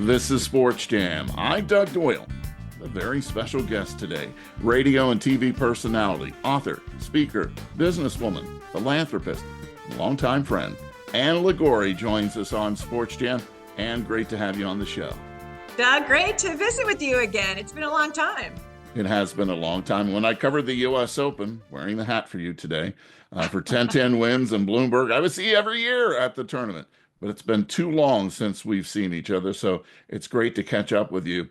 This is Sports Jam. I'm Doug Doyle. A very special guest today, radio and TV personality, author, speaker, businesswoman, philanthropist, longtime friend, Ann Liguori joins us on Sports Jam. Ann, great to have you on the show. Doug, great to visit with you again. It's been a long time. It has been a long time. When I covered the U.S. Open, wearing the hat for you today, for 10-10 wins in Bloomberg, I would see you every year at the tournament. But it's been too long since we've seen each other, so it's great to catch up with you.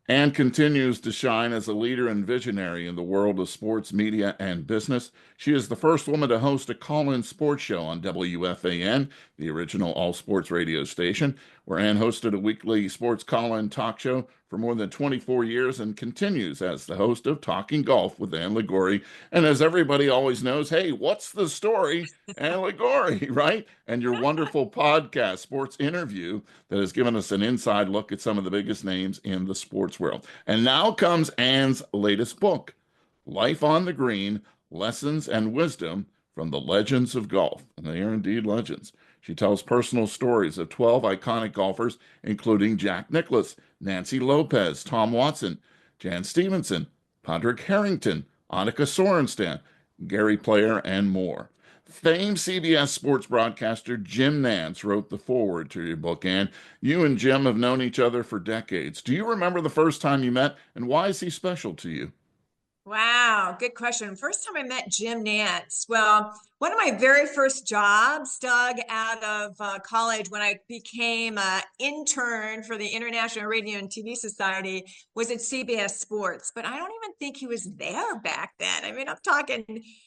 Ann continues to shine as a leader and visionary in the world of sports, media, and business. She is the first woman to host a call-in sports show on WFAN, the original all-sports radio station, where Ann hosted a weekly sports call-in talk show for more than 24 years and continues as the host of Talking Golf with Ann Liguori. And as everybody always knows, hey, what's the story? Ann Liguori, right? And your wonderful podcast, Sports Interview, that has given us an inside look at some of the biggest names in the sports world. And now comes Ann's latest book, Life on the Green, Lessons and Wisdom from the Legends of Golf. And they are indeed legends. She tells personal stories of 12 iconic golfers, including Jack Nicklaus, Nancy Lopez, Tom Watson, Jan Stevenson, Padraig Harrington, Annika Sorenstam, Gary Player, and more. Famed CBS sports broadcaster Jim Nantz wrote the foreword to your book, Ann. You and Jim have known each other for decades. Do you remember the first time you met, and why is he special to you? Wow, good question. First time I met Jim Nantz. Well, one of my very first jobs, Doug, out of college when I became an intern for the International Radio and TV Society was at CBS Sports. But I don't even think he was there back then. I mean, I'm talking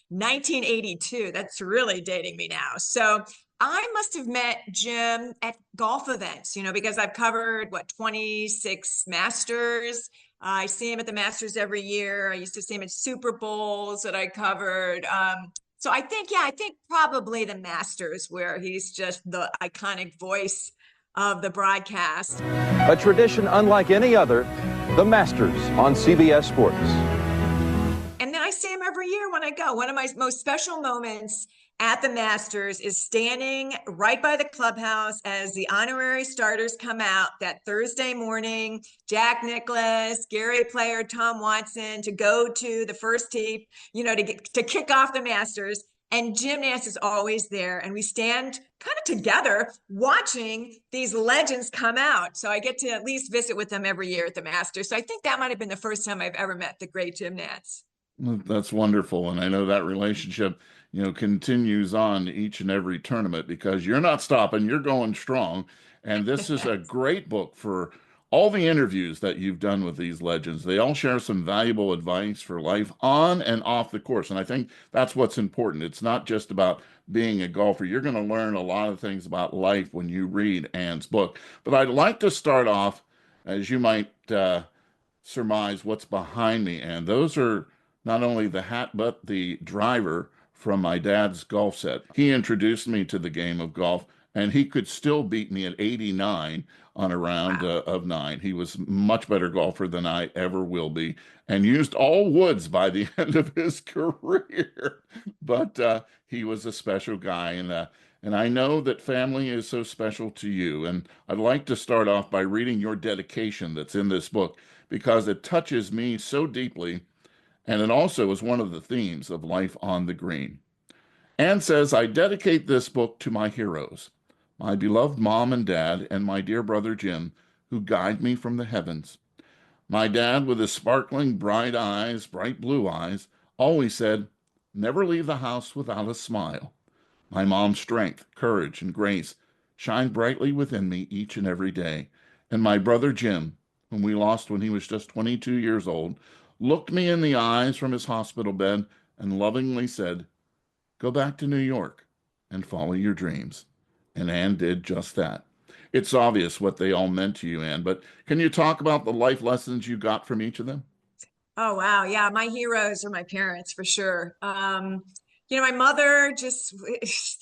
1982. That's really dating me now. So I must have met Jim at golf events, because I've covered, 26 Masters. I see him at the Masters every year. I used to see him at Super Bowls that I covered. So I think probably the Masters, where he's just the iconic voice of the broadcast. A tradition unlike any other, the Masters on CBS Sports. And then I see him every year when I go. One of my most special moments at the Masters is standing right by the clubhouse as the honorary starters come out that Thursday morning. Jack Nicklaus, Gary Player, Tom Watson to go to the first tee, to kick off the Masters. And Jim Nantz is always there. And we stand kind of together watching these legends come out. So I get to at least visit with them every year at the Masters. So I think that might have been the first time I've ever met the great Jim Nantz. That's wonderful. And I know that relationship, continues on each and every tournament because you're not stopping, you're going strong. And this is a great book for all the interviews that you've done with these legends. They all share some valuable advice for life on and off the course. And I think that's what's important. It's not just about being a golfer. You're going to learn a lot of things about life when you read Ann's book. But I'd like to start off, as you might surmise what's behind me. And those are not only the hat, but the driver from my dad's golf set. He introduced me to the game of golf, and he could still beat me at 89 on a round of 9. He was a much better golfer than I ever will be, and used all woods by the end of his career. But he was a special guy, and I know that family is so special to you. And I'd like to start off by reading your dedication that's in this book, because it touches me so deeply. And it also is one of the themes of Life on the Green. Ann says, I dedicate this book to my heroes, my beloved mom and dad, and my dear brother Jim, who guide me from the heavens. My dad, with his sparkling bright blue eyes, always said, never leave the house without a smile. My mom's strength, courage, and grace shine brightly within me each and every day. And my brother Jim, whom we lost when he was just 22 years old, looked me in the eyes from his hospital bed and lovingly said, go back to New York and follow your dreams. And Ann did just that. It's obvious what they all meant to you, Ann, but can you talk about the life lessons you got from each of them? Oh, wow. Yeah, my heroes are my parents for sure. My mother just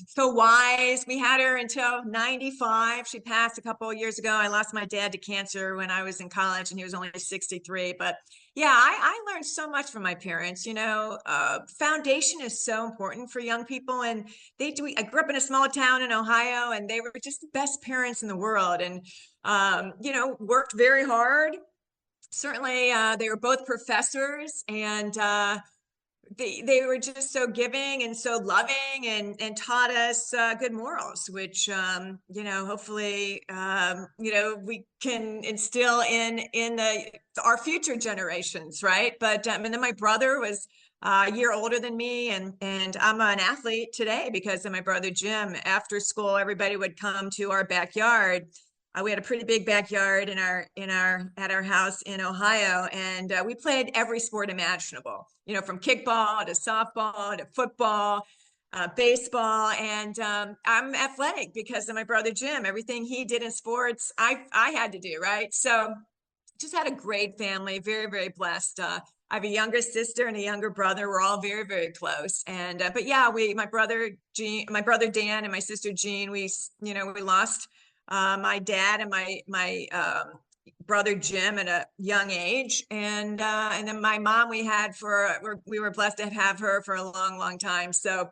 so wise. We had her until 95. She passed a couple of years ago. I lost my dad to cancer when I was in college and he was only 63. But yeah, I learned so much from my parents. Foundation is so important for young people. And I grew up in a small town in Ohio and they were just the best parents in the world and, worked very hard. Certainly, they were both professors and, they were just so giving and so loving and taught us good morals, which hopefully we can instill in our future generations, right? But and then my brother was a year older than me, and I'm an athlete today because of my brother Jim. After school, everybody would come to our backyard. We had a pretty big backyard at our house in Ohio, and we played every sport imaginable. From kickball to softball to football, baseball, and I'm athletic because of my brother Jim. Everything he did in sports, I had to do, right? So just had a great family, very, very blessed. I have a younger sister and a younger brother. We're all very, very close. And but yeah, my brother Dan, and my sister Jean, we lost my dad and my brother Jim at a young age, and then my mom we were blessed to have her for a long, long time. So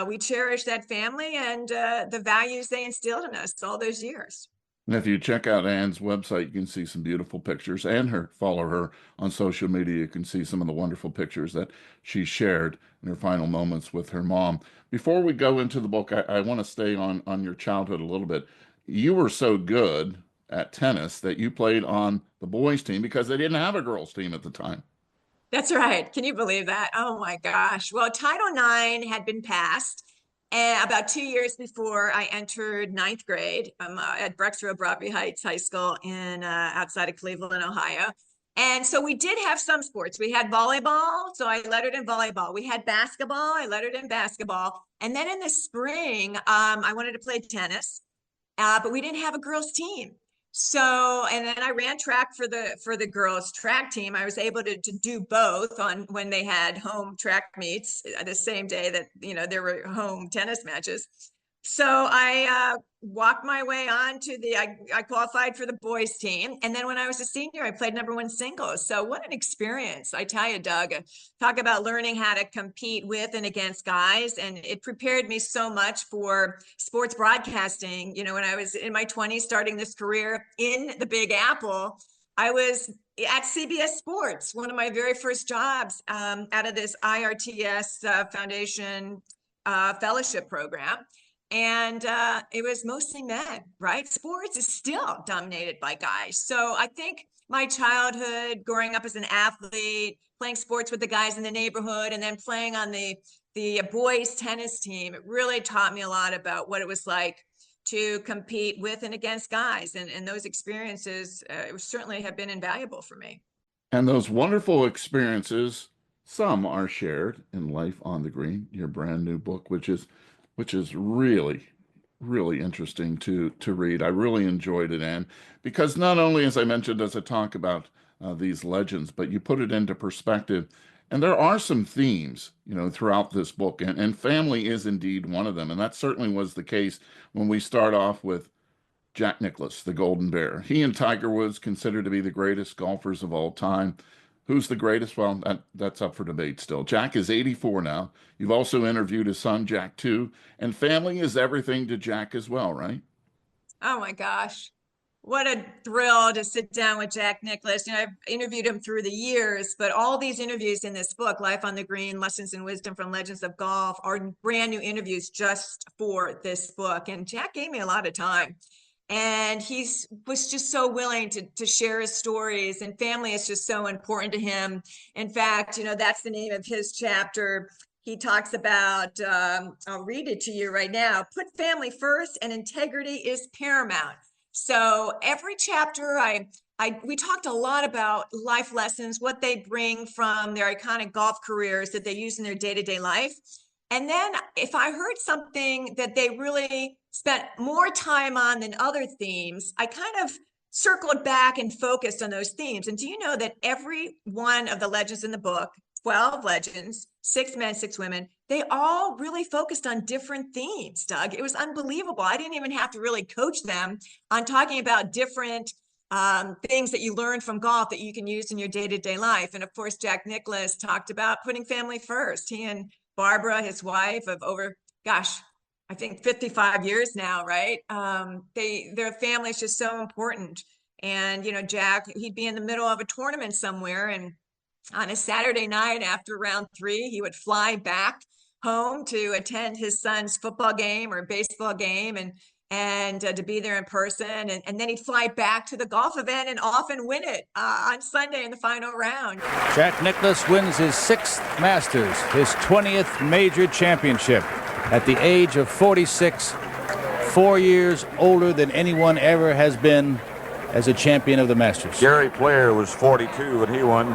we cherish that family and the values they instilled in us all those years. And if you check out Ann's website, you can see some beautiful pictures and follow her on social media. You can see some of the wonderful pictures that she shared in her final moments with her mom. Before we go into the book, I want to stay on your childhood a little bit. You were so good at tennis that you played on the boys' team because they didn't have a girls' team at the time. That's right. Can you believe that? Oh my gosh. Well, Title IX had been passed about 2 years before I entered ninth grade at Brecksville Broadview Heights High School in outside of Cleveland, Ohio. And so we did have some sports. We had volleyball, so I lettered in volleyball. We had basketball, I lettered in basketball. And then in the spring, I wanted to play tennis, but we didn't have a girls' team. So, and then I ran track for the girls track team. I was able to do both on when they had home track meets the same day that, there were home tennis matches. So I walked my way on to I qualified for the boys team. And then when I was a senior, I played number one singles. So what an experience. I tell you, Doug, talk about learning how to compete with and against guys. And it prepared me so much for sports broadcasting. When I was in my 20s, starting this career in the Big Apple, I was at CBS Sports, one of my very first jobs out of this IRTS Foundation fellowship program. And it was mostly men, right? Sports is still dominated by guys. So I think my childhood, growing up as an athlete, playing sports with the guys in the neighborhood, and then playing on the boys tennis team, it really taught me a lot about what it was like to compete with and against guys. And those experiences certainly have been invaluable for me. And those wonderful experiences, some are shared in Life on the Green, your brand new book, which is really, really interesting to read. I really enjoyed it, Ann, because not only, as I mentioned, does it talk about these legends, but you put it into perspective. And there are some themes, throughout this book, and family is indeed one of them. And that certainly was the case when we start off with Jack Nicklaus, the Golden Bear. He and Tiger Woods considered to be the greatest golfers of all time. Who's the greatest? Well, that's up for debate still. Jack is 84 now. You've also interviewed his son, Jack, too. And family is everything to Jack as well, right? Oh my gosh. What a thrill to sit down with Jack Nicklaus. I've interviewed him through the years, but all these interviews in this book, Life on the Green, Lessons in Wisdom from Legends of Golf, are brand new interviews just for this book. And Jack gave me a lot of time. And he was just so willing to share his stories, and family is just so important to him. In fact, that's the name of his chapter. He talks about, I'll read it to you right now, put family first and integrity is paramount. So every chapter, we talked a lot about life lessons, what they bring from their iconic golf careers that they use in their day-to-day life. And then if I heard something that they really spent more time on than other themes, I kind of circled back and focused on those themes. And do you know that every one of the legends in the book 12 legends, 6 men, 6 women. They all really focused on different themes, Doug. It was unbelievable. I didn't even have to really coach them on talking about different things that you learn from golf that you can use in your day-to-day life. And of course, Jack Nicklaus talked about putting family first. He and Barbara, his wife, of over, gosh, I think 55 years now, right? Their family is just so important. And, you know, Jack, he'd be in the middle of a tournament somewhere, and on a Saturday night after round 3, he would fly back home to attend his son's football game or baseball game, and to be there in person. And then he'd fly back to the golf event and often win it on Sunday in the final round. Jack Nicklaus wins his 6th Masters, his 20th major championship at the age of 46, 4 years older than anyone ever has been as a champion of the Masters. Gary Player was 42 when he won.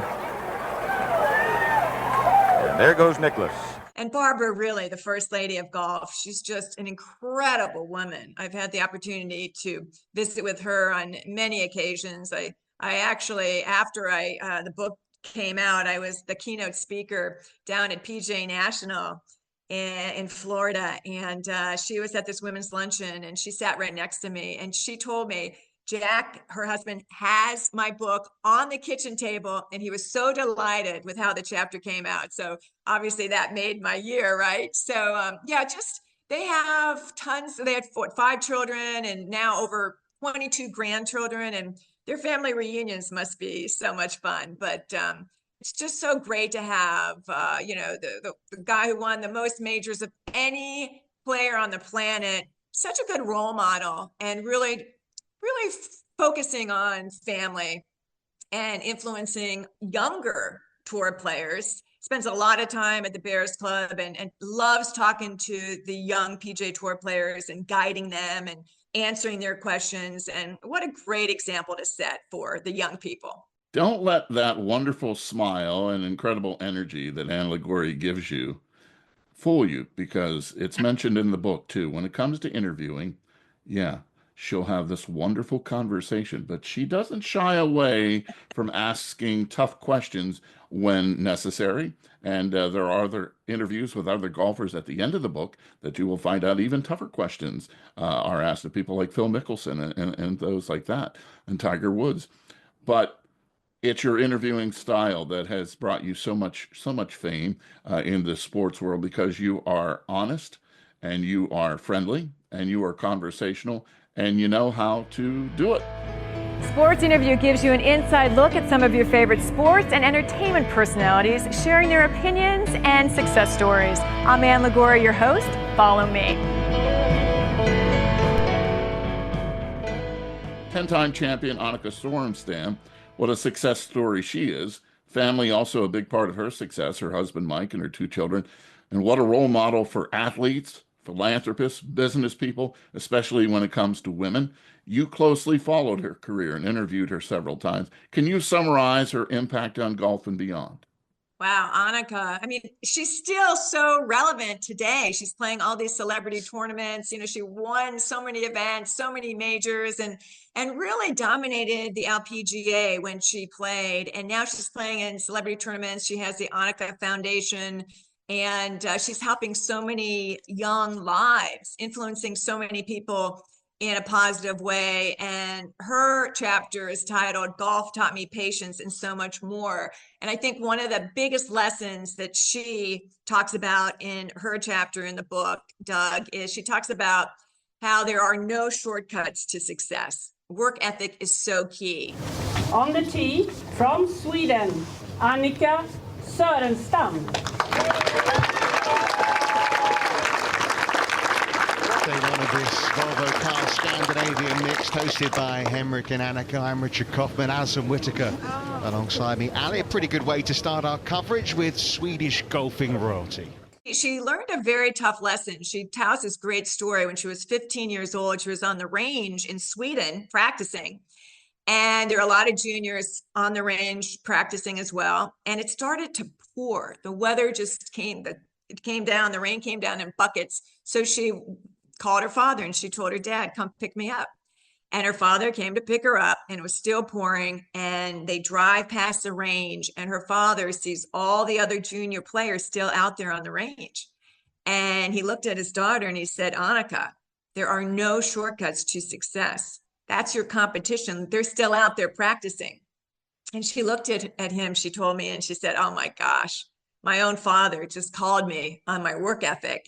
And there goes Nicklaus. And Barbara, really, the first lady of golf, she's just an incredible woman. I've had the opportunity to visit with her on many occasions. I actually, after the book came out, I was the keynote speaker down at PGA National in Florida, and she was at this women's luncheon, and she sat right next to me, and she told me, Jack, her husband, has my book on the kitchen table, and he was so delighted with how the chapter came out. So obviously that made my year, right? So yeah, just they have tons. They had 5 children and now over 22 grandchildren, and their family reunions must be so much fun. But it's just so great to have, you know, the guy who won the most majors of any player on the planet, such a good role model, and really focusing on family and influencing younger tour players. Spends a lot of time at the Bears Club and loves talking to the young PGA Tour players and guiding them and answering their questions. And what a great example to set for the young people. Don't let that wonderful smile and incredible energy that Ann Liguori gives you fool you, because it's mentioned in the book too. When it comes to interviewing, yeah, she'll have this wonderful conversation, but she doesn't shy away from asking tough questions when necessary. And there are other interviews with other golfers at the end of the book that you will find out even tougher questions are asked of people like Phil Mickelson and those like that, and Tiger Woods. But it's your interviewing style that has brought you so much fame in the sports world, because you are honest and you are friendly and you are conversational and you know how to do it. Sports Interview gives you an inside look at some of your favorite sports and entertainment personalities, sharing their opinions and success stories. I'm Ann Liguori, your host. Follow me. 10-time champion Annika Sorenstam, what a success story she is. Family also a big part of her success, her husband Mike and her 2 children. And what a role model for athletes, philanthropists, business people, especially when it comes to women. You closely followed her career and interviewed her several times. Can you summarize her impact on golf and beyond? Wow, Annika. I mean, she's still so relevant today. She's playing all these celebrity tournaments. You know, she won so many events, so many majors, and really dominated the LPGA when she played. And now she's playing in celebrity tournaments. She has the Annika Foundation, and she's helping so many young lives, influencing so many people in a positive way. And her chapter is titled Golf Taught Me Patience and So Much More. And I think one of the biggest lessons that she talks about in her chapter in the book, Doug, is she talks about how there are no shortcuts to success. Work ethic is so key. On the tee from Sweden, Annika Sorenstam. Day 1 of this Volvo Car Scandinavian Mixed, hosted by Henrik and Annika. I'm Richard Kaufman, Alison Whitaker alongside me. Ali, a pretty good way to start our coverage with Swedish golfing royalty. She learned a very tough lesson. She tells this great story. When she was 15 years old, she was on the range in Sweden practicing. And there are a lot of juniors on the range practicing as well. And it started to pour. The weather just came down, the rain came down in buckets. So she called her father and she told her dad, come pick me up. And her father came to pick her up, and it was still pouring, and they drive past the range, and her father sees all the other junior players still out there on the range. And he looked at his daughter and he said, Annika, there are no shortcuts to success. That's your competition. They're still out there practicing. And she looked at him, she told me, and she said, oh my gosh, my own father just called me on my work ethic.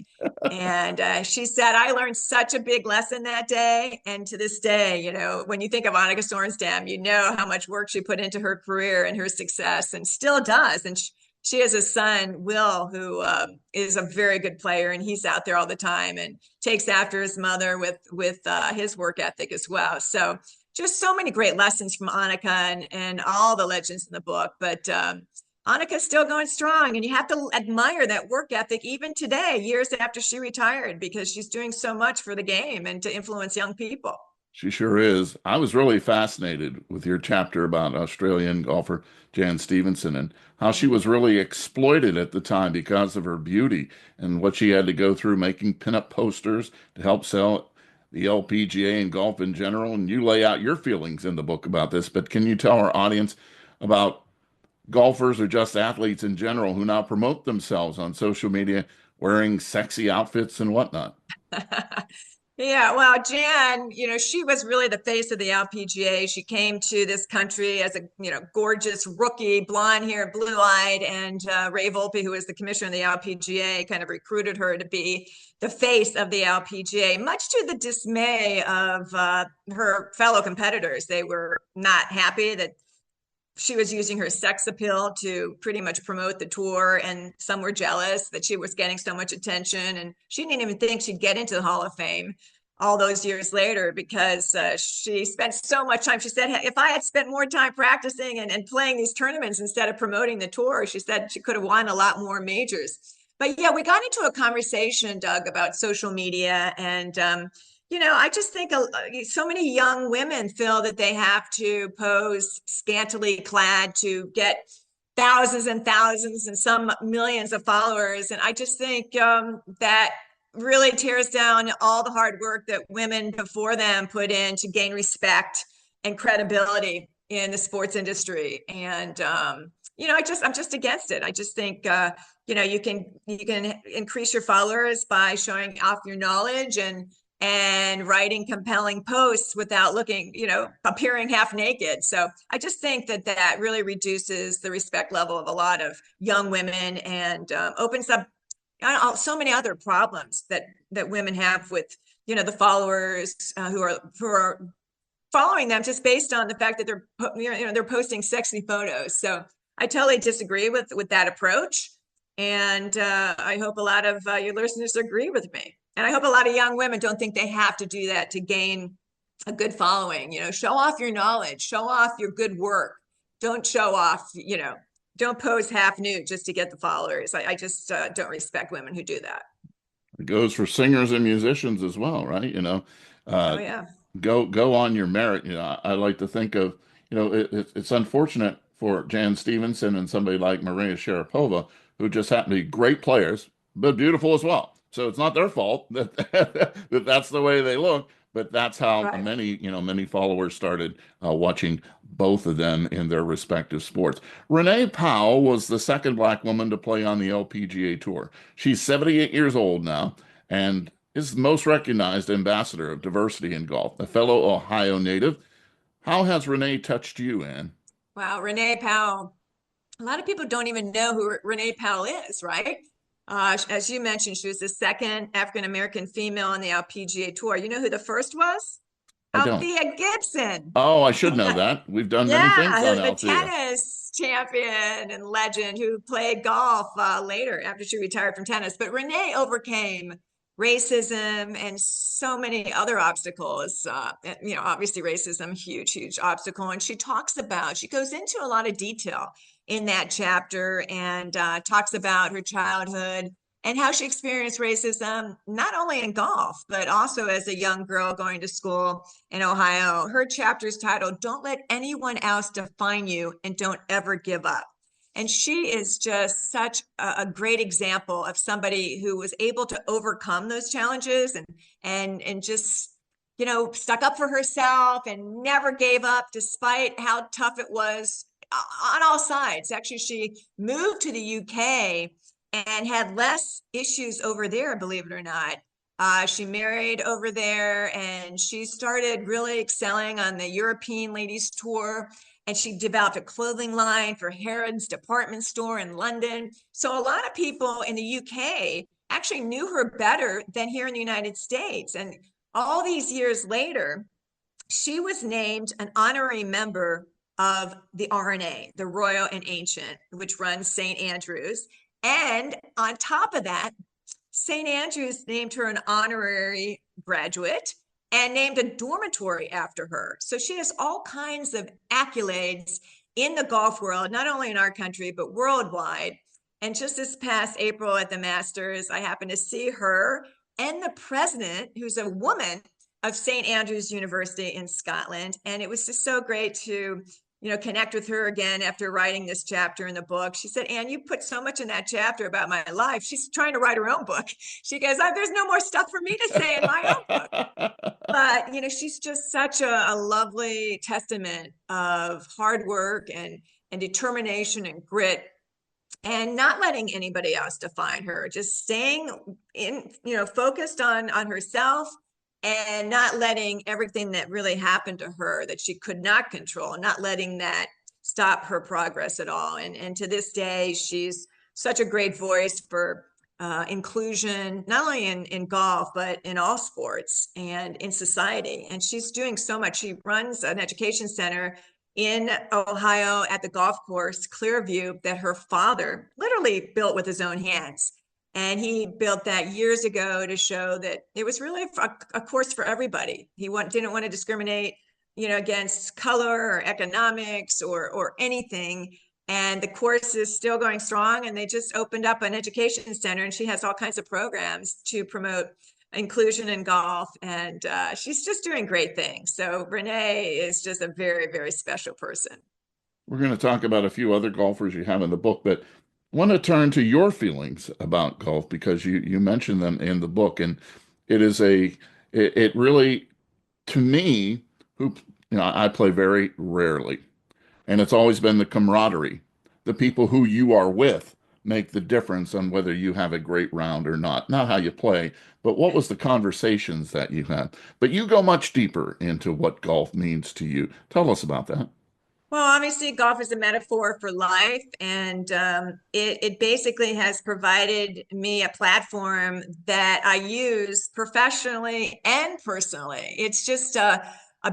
And she said, I learned such a big lesson that day. And to this day, you know, when you think of Annika Sorenstam, you know how much work she put into her career and her success, and still does. And she has a son, Will, who is a very good player, and he's out there all the time and takes after his mother with his work ethic as well. So just so many great lessons from Annika and all the legends in the book. But Annika's still going strong, and you have to admire that work ethic even today, years after she retired, because she's doing so much for the game and to influence young people. She sure is. I was really fascinated with your chapter about Australian golfer Jan Stevenson and how she was really exploited at the time because of her beauty and what she had to go through making pinup posters to help sell the LPGA and golf in general. And you lay out your feelings in the book about this, but can you tell our audience about golfers or just athletes in general who now promote themselves on social media wearing sexy outfits and whatnot? Yeah, well, Jan, you know, she was really the face of the LPGA. She came to this country as a, you know, gorgeous rookie, blonde hair, blue-eyed, and Ray Volpe, who was the commissioner of the LPGA, kind of recruited her to be the face of the LPGA, much to the dismay of her fellow competitors. They were not happy that she was using her sex appeal to pretty much promote the tour, and some were jealous that she was getting so much attention, and she didn't even think she'd get into the Hall of Fame all those years later because she spent so much time. She said, if I had spent more time practicing and playing these tournaments instead of promoting the tour, she said she could have won a lot more majors. But yeah, we got into a conversation, Doug, about social media, and you know, I just think so many young women feel that they have to pose scantily clad to get thousands and thousands and some millions of followers. And I just think that really tears down all the hard work that women before them put in to gain respect and credibility in the sports industry. And, you know, I'm just against it. I just think, you know, you can increase your followers by showing off your knowledge and writing compelling posts without looking, you know, appearing half naked. So I just think that really reduces the respect level of a lot of young women and opens up so many other problems that women have with, you know, the followers who are following them just based on the fact that they're posting sexy photos. So I totally disagree with that approach. And I hope a lot of your listeners agree with me. And I hope a lot of young women don't think they have to do that to gain a good following. You know, show off your knowledge, show off your good work. Don't show off, you know, don't pose half nude just to get the followers. I just don't respect women who do that. It goes for singers and musicians as well, right? You know, Oh, yeah. go on your merit. You know, I like to think of, you know, it's unfortunate for Jan Stevenson and somebody like Maria Sharapova, who just happen to be great players, but beautiful as well. So it's not their fault that that's the way they look, but that's how Right. many followers started watching both of them in their respective sports. Renee Powell was the second Black woman to play on the LPGA Tour. She's 78 years old now and is the most recognized ambassador of diversity in golf, a fellow Ohio native. How has Renee touched you, Ann? Wow, Renee Powell. A lot of people don't even know who Renee Powell is, right? As you mentioned, she was the second African-American female on the LPGA Tour. You know who the first was? I don't. Althea Gibson. Oh, I should know that. We've done many things on the Althea. tennis champion and legend who played golf later after she retired from tennis. But Renee overcame racism and so many other obstacles. You know, obviously racism, huge obstacle. And she goes into a lot of detail in that chapter and talks about her childhood and how she experienced racism, not only in golf, but also as a young girl going to school in Ohio. Her chapter is titled, Don't Let Anyone Else Define You and Don't Ever Give Up. And she is just such a great example of somebody who was able to overcome those challenges and just stuck up for herself and never gave up despite how tough it was on all sides. Actually, she moved to the UK and had less issues over there, believe it or not. She married over there and she started really excelling on the European Ladies Tour. And she developed a clothing line for Harrods department store in London. So a lot of people in the UK actually knew her better than here in the United States. And all these years later, she was named an honorary member of the RNA, the Royal and Ancient, which runs St. Andrews. And on top of that, St. Andrews named her an honorary graduate and named a dormitory after her. So she has all kinds of accolades in the golf world, not only in our country, but worldwide. And just this past April at the Masters, I happened to see her and the president, who's a woman, of St. Andrews University in Scotland. And it was just so great to connect with her again after writing this chapter in the book. She said, Ann, you put so much in that chapter about my life. She's trying to write her own book. She goes, there's no more stuff for me to say in my own book. But, she's just such a lovely testament of hard work and determination and grit, and not letting anybody else define her, just staying focused on herself, and not letting everything that really happened to her that she could not control, not letting that stop her progress at all. And to this day, she's such a great voice for inclusion, not only in golf, but in all sports and in society. And she's doing so much. She runs an education center in Ohio at the golf course, Clearview, that her father literally built with his own hands. And he built that years ago to show that it was really a course for everybody. He didn't want to discriminate, against color or economics or anything. And the course is still going strong. And they just opened up an education center, and she has all kinds of programs to promote inclusion in golf. And she's just doing great things. So Renee is just a very, very special person. We're going to talk about a few other golfers you have in the book, but I want to turn to your feelings about golf, because you mentioned them in the book, and it really, to me, I play very rarely, and it's always been the camaraderie. The people who you are with make the difference on whether you have a great round or not how you play, but what was the conversations that you had. But you go much deeper into what golf means to you. Tell us about that. Well, obviously, golf is a metaphor for life, and it basically has provided me a platform that I use professionally and personally. It's just a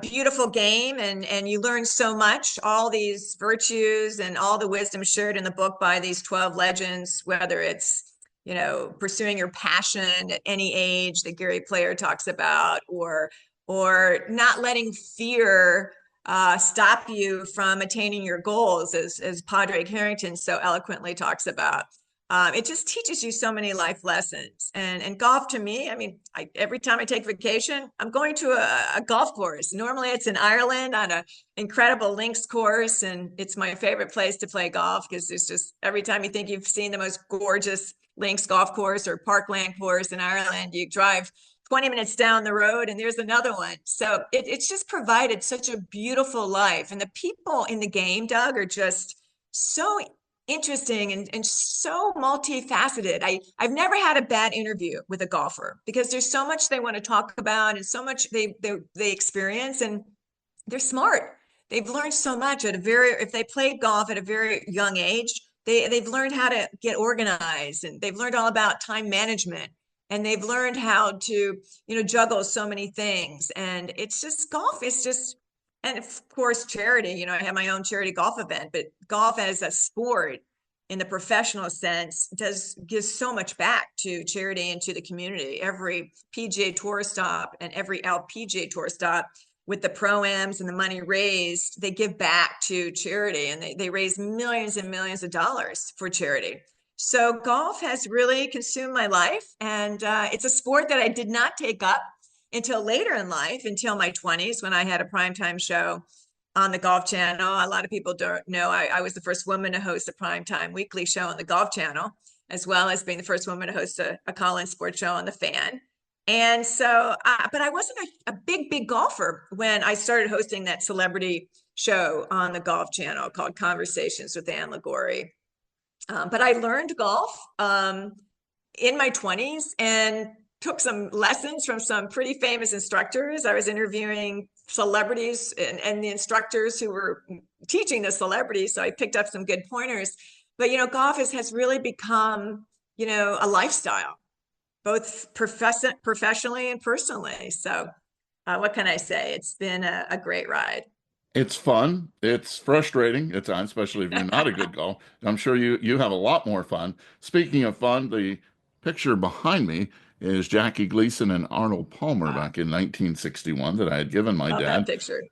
beautiful game, and you learn so much, all these virtues and all the wisdom shared in the book by these 12 legends, whether it's pursuing your passion at any age that Gary Player talks about, or not letting fear stop you from attaining your goals, as Padraig Harrington so eloquently talks about. It just teaches you so many life lessons. And golf, to me, every time I take vacation, I'm going to a golf course. Normally it's in Ireland on an incredible links course, and it's my favorite place to play golf, because there's just, every time you think you've seen the most gorgeous links golf course or parkland course in Ireland, you drive 20 minutes down the road and there's another one. So it's just provided such a beautiful life. And the people in the game, Doug, are just so interesting and so multifaceted. I've never had a bad interview with a golfer, because there's so much they want to talk about and so much they experience, and they're smart. They've learned so much if they played golf at a very young age, they've learned how to get organized, and they've learned all about time management. And they've learned how to, juggle so many things. And it's just, golf is just, and of course, charity, I have my own charity golf event, but golf as a sport in the professional sense gives so much back to charity and to the community. Every PGA Tour stop and every LPGA Tour stop, with the pro-ams and the money raised, they give back to charity, and they raise millions and millions of dollars for charity. So golf has really consumed my life, and it's a sport that I did not take up until later in life, until my 20s, when I had a primetime show on the Golf Channel. A lot of people don't know I was the first woman to host a primetime weekly show on the Golf Channel, as well as being the first woman to host a call-in sports show on the Fan. And so, but I wasn't a big golfer when I started hosting that celebrity show on the Golf Channel called Conversations with Ann Liguori. But I learned golf in my 20s and took some lessons from some pretty famous instructors. I was interviewing celebrities and the instructors who were teaching the celebrities. So I picked up some good pointers. But, golf has really become, a lifestyle, both professionally and personally. So what can I say? It's been a great ride. It's fun. It's frustrating at times, especially if you're not a good golfer. I'm sure you have a lot more fun. Speaking of fun, the picture behind me is Jackie Gleason and Arnold Palmer back in 1961 that I had given my Love dad. that picture.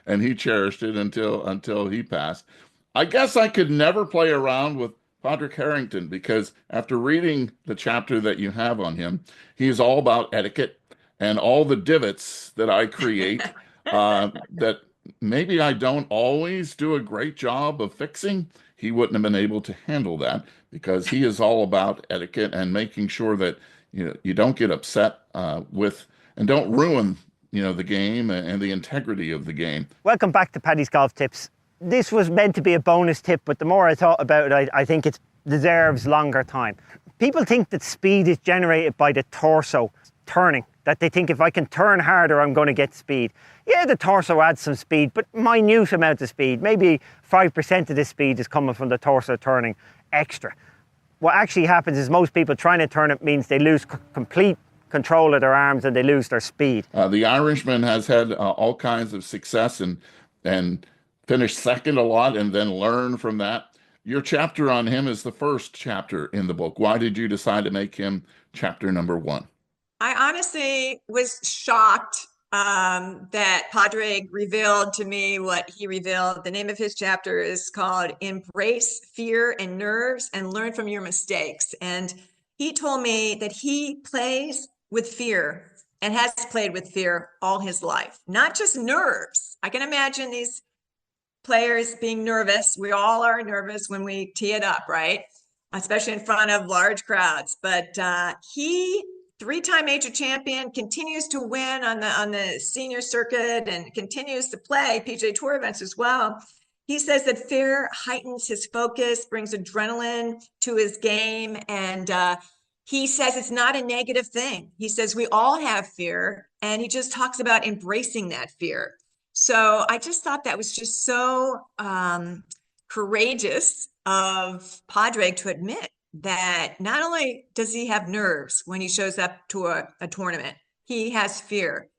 and he cherished it until he passed. I guess I could never play around with Padraig Harrington because after reading the chapter that you have on him, he's all about etiquette and all the divots that I create that maybe I don't always do a great job of fixing. He wouldn't have been able to handle that because he is all about etiquette and making sure that you don't get upset with and don't ruin the game and the integrity of the game. Welcome back to Paddy's Golf Tips. This was meant to be a bonus tip, but the more I thought about it, I think it deserves longer time. People think that speed is generated by the torso turning, that they think if I can turn harder, I'm going to get speed. Yeah, the torso adds some speed, but minute amount of speed. Maybe 5% of this speed is coming from the torso turning extra. What actually happens is most people trying to turn it means they lose complete control of their arms and they lose their speed. The Irishman has had all kinds of success and finished second a lot and then learn from that. Your chapter on him is the first chapter in the book. Why did you decide to make him chapter number 1? I honestly was shocked that Padraig revealed to me what he revealed. The name of his chapter is called Embrace Fear and Nerves and Learn from Your Mistakes. And he told me that he plays with fear and has played with fear all his life, not just nerves. I can imagine these players being nervous. We all are nervous when we tee it up, right? Especially in front of large crowds. But he, 3-time major champion, continues to win on the senior circuit and continues to play PGA Tour events as well. He says that fear heightens his focus, brings adrenaline to his game, and he says it's not a negative thing. He says we all have fear, and he just talks about embracing that fear. So I just thought that was just so courageous of Padraig to admit that not only does he have nerves when he shows up to a tournament, he has fear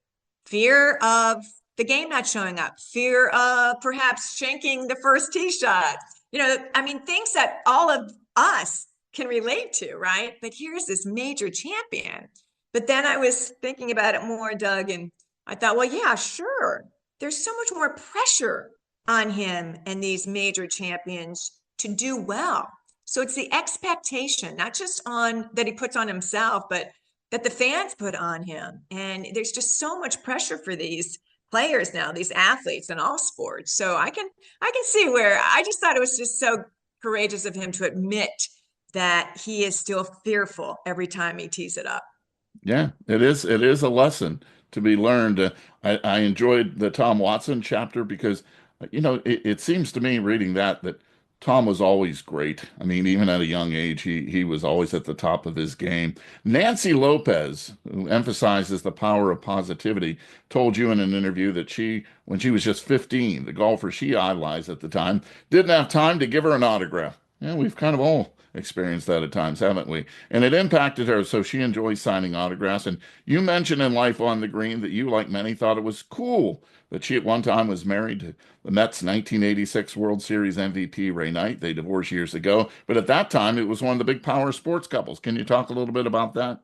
of the game not showing up, fear of perhaps shanking the first tee shot. Things that all of us can relate to, right? But here's this major champion. But then I was thinking about it more, Doug, and I thought, well, yeah, sure. There's so much more pressure on him and these major champions to do well. So it's the expectation, not just that he puts on himself, but that the fans put on him. And there's just so much pressure for these players now, these athletes in all sports. So I can see where I just thought it was just so courageous of him to admit that he is still fearful every time he tees it up. Yeah, it is a lesson to be learned. I enjoyed the Tom Watson chapter because, it seems to me reading that Tom was always great. I mean, even at a young age, he was always at the top of his game. Nancy Lopez, who emphasizes the power of positivity, told you in an interview that when she was just 15, the golfer she idolized at the time, didn't have time to give her an autograph. Yeah, we've kind of all experienced that at times, haven't we? And it impacted her, so she enjoys signing autographs. And you mentioned in Life on the Green that you, like many, thought it was cool that she at one time was married to the Mets' 1986 World Series MVP, Ray Knight. They divorced years ago, but at that time, it was one of the big power sports couples. Can you talk a little bit about that?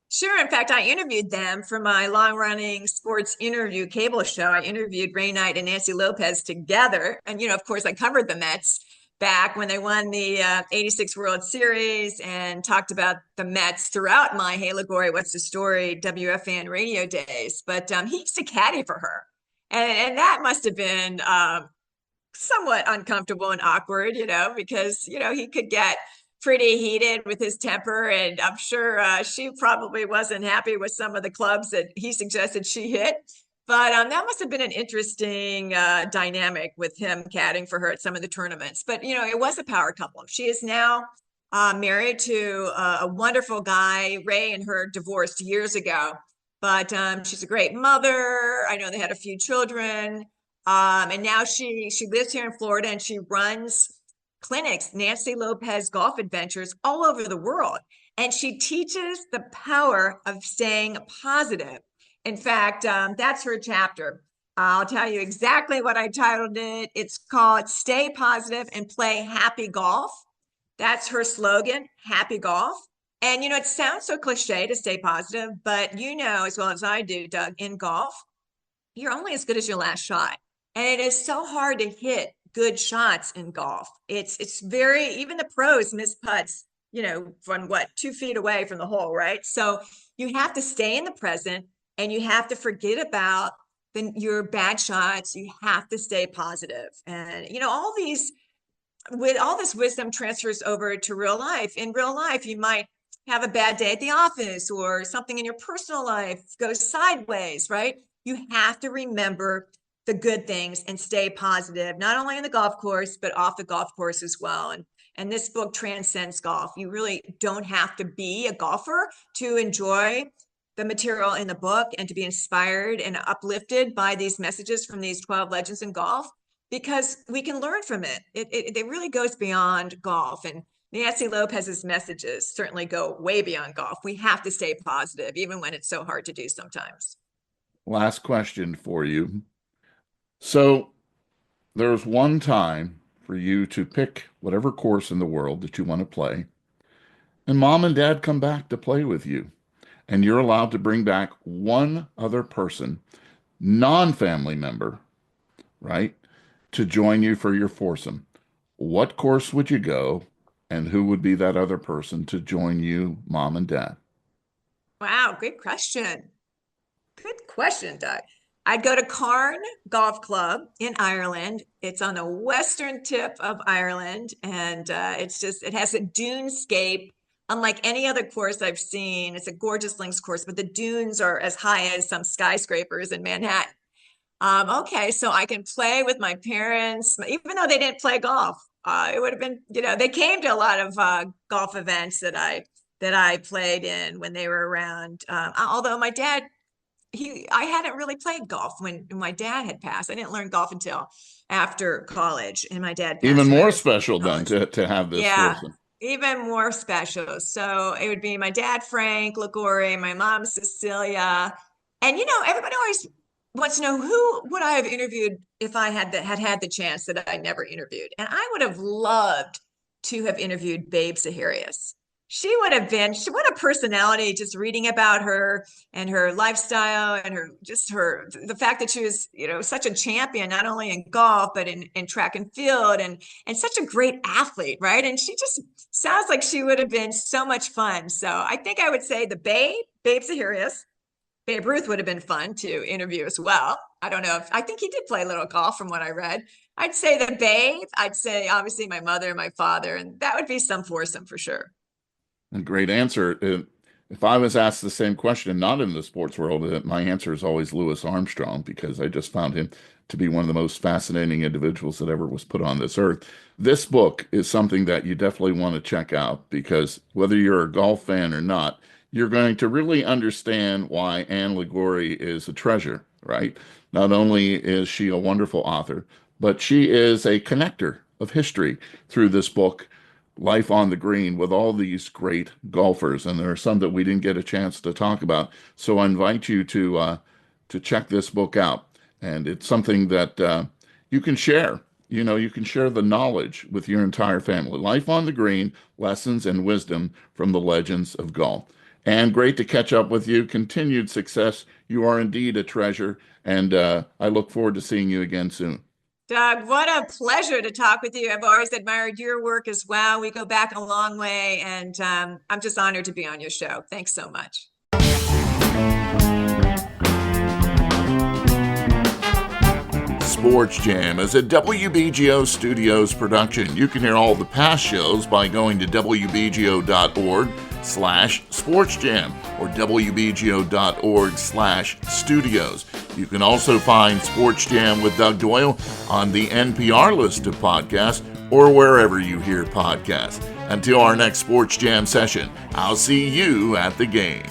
Sure. In fact, I interviewed them for my long-running sports interview cable show. I interviewed Ray Knight and Nancy Lopez together. And, of course, I covered the Mets back when they won the 86 World Series and talked about the Mets throughout my Hey Liguori, What's the Story WFAN radio days. But he used to caddy for her. And that must have been somewhat uncomfortable and awkward, because, he could get pretty heated with his temper, and I'm sure she probably wasn't happy with some of the clubs that he suggested she hit. But that must have been an interesting dynamic with him caddying for her at some of the tournaments. But, it was a power couple. She is now married to a wonderful guy. Ray and her divorced years ago, but she's a great mother. I know they had a few children. And now she lives here in Florida, and she runs clinics, Nancy Lopez Golf Adventures, all over the world. And she teaches the power of staying positive. In fact, that's her chapter. I'll tell you exactly what I titled it. It's called Stay Positive and Play Happy Golf. That's her slogan, Happy Golf. And, it sounds so cliche to stay positive, but as well as I do, Doug, in golf, you're only as good as your last shot. And it is so hard to hit good shots in golf. It's very, even the pros miss putts, from 2 feet away from the hole, right? So you have to stay in the present, and you have to forget about your bad shots. You have to stay positive. And, all this wisdom transfers over to real life. In real life, you might have a bad day at the office, or something in your personal life goes sideways, right? You have to remember the good things and stay positive, not only in the golf course, but off the golf course as well. And this book transcends golf. You really don't have to be a golfer to enjoy the material in the book and to be inspired and uplifted by these messages from these 12 legends in golf, because we can learn from it. It really goes beyond golf. And Nancy Lopez's messages certainly go way beyond golf. We have to stay positive, even when it's so hard to do sometimes. Last question for you. So there's one time for you to pick whatever course in the world that you want to play, and mom and dad come back to play with you, and you're allowed to bring back one other person, non-family member, right, to join you for your foursome. What course would you go, and who would be that other person to join you, mom and dad? Wow, great question. Good question, Doug. I'd go to Carn Golf Club in Ireland. It's on the western tip of Ireland, and it has a dunescape unlike any other course I've seen. It's a gorgeous links course, but the dunes are as high as some skyscrapers in Manhattan. Okay, so I can play with my parents, even though they didn't play golf. It would have been, they came to a lot of golf events that I played in when they were around. Although my dad, I hadn't really played golf when my dad had passed. I didn't learn golf until after college, and my dad passed. Even more special then to have this person. Even more special. So it would be my dad, Frank Liguori, my mom, Cecilia. And, everybody always wants to know who would I have interviewed if I had the chance that I never interviewed. And I would have loved to have interviewed Babe Zaharias. What a personality, just reading about her and her lifestyle and the fact that she was, such a champion, not only in golf, but in track and field and such a great athlete, right? And she just sounds like she would have been so much fun. So I think I would say Babe Zaharias. Babe Ruth would have been fun to interview as well. I don't know I think he did play a little golf from what I read. I'd say the Babe. I'd say obviously my mother and my father, and that would be some foursome for sure. A great answer. If I was asked the same question, not in the sports world, my answer is always Louis Armstrong, because I just found him to be one of the most fascinating individuals that ever was put on this earth. This book is something that you definitely want to check out, because whether you're a golf fan or not, you're going to really understand why Ann Liguori is a treasure, right? Not only is she a wonderful author, but she is a connector of history through this book, Life on the Green, with all these great golfers. And there are some that we didn't get a chance to talk about. So I invite you to check this book out. And it's something that you can share. You can share the knowledge with your entire family. Life on the Green, Lessons and Wisdom from the Legends of Golf. And great to catch up with you. Continued success. You are indeed a treasure. And I look forward to seeing you again soon. Doug, what a pleasure to talk with you. I've always admired your work as well. We go back a long way, and I'm just honored to be on your show. Thanks so much. Sports Jam is a WBGO Studios production. You can hear all the past shows by going to wbgo.org/sportsjam or wbgo.org/studios. You can also find Sports Jam with Doug Doyle on the NPR list of podcasts or wherever you hear podcasts. Until our next Sports Jam session, I'll see you at the game.